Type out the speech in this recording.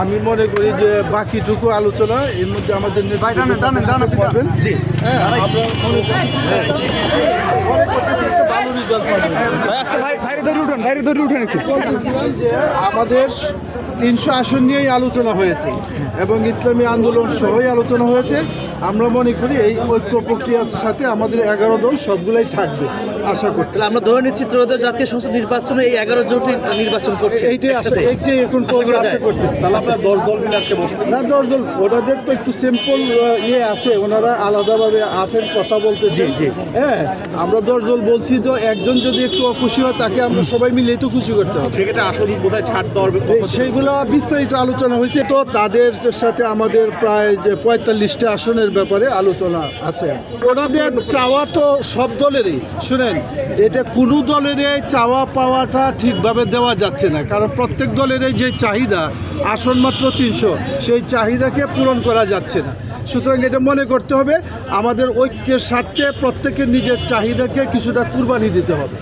আমি মনে করি যে বাকিটুকু আলোচনা এর মধ্যে আমাদের করবেন। জি হ্যাঁ, আমরা মনে করতেছি একটা ভালো রেজাল্ট পাবেন। বলতেছিলাম যে আমাদের 300 আসন নিয়েই আলোচনা হয়েছে এবং ইসলামী আন্দোলন সহই আলোচনা হয়েছে। আমরা মনে করি এই ঐক্য প্রক্রিয়ার সাথে আমাদের 11 দল সবগুলাই থাকবে আশা করতে। তাহলে আমরা ধরে নিচ্ছি ত্রয়োদশ জাতীয় সংসদ নির্বাচনে এই 11 জোট নির্বাচন করছে। এইটাই এখন আশা করতেছি। আপনারা 10 দল মিলে আজকে বসে না 10 দল ওনাদের তো একটু সিম্পল আছে, ওনারা আলাদাভাবে আছেন কথা বলতেছি। জি হ্যাঁ, আমরা 10 দল বলছি, তো একজন যদি একটু অখুশি হয় তাকে আমরা সবাই মিলে একটু খুশি করতে হবে। সেক্ষেত্রে আসল কোথায় ছাড় দেওয়ার সেইগুলো বিস্তারিত আলোচনা হয়েছে, তো তাদের সাথে আমাদের প্রায় যে 45টা আসনের ব্যাপারে আলোচনা আছে। ওনাদের চাওয়া তো সব দলেরই, শুনেন, এটা কোনো দলেরই চাওয়া পাওয়াটা ঠিকভাবে দেওয়া যাচ্ছে না, কারণ প্রত্যেক দলেরই যে চাহিদা আসন মাত্র 300, সেই চাহিদাকে পূরণ করা যাচ্ছে না। সুতরাং এটা মনে করতে হবে আমাদের ঐক্যের স্বার্থে প্রত্যেকের নিজের চাহিদাকে কিছুটা কুরবানি দিতে হবে।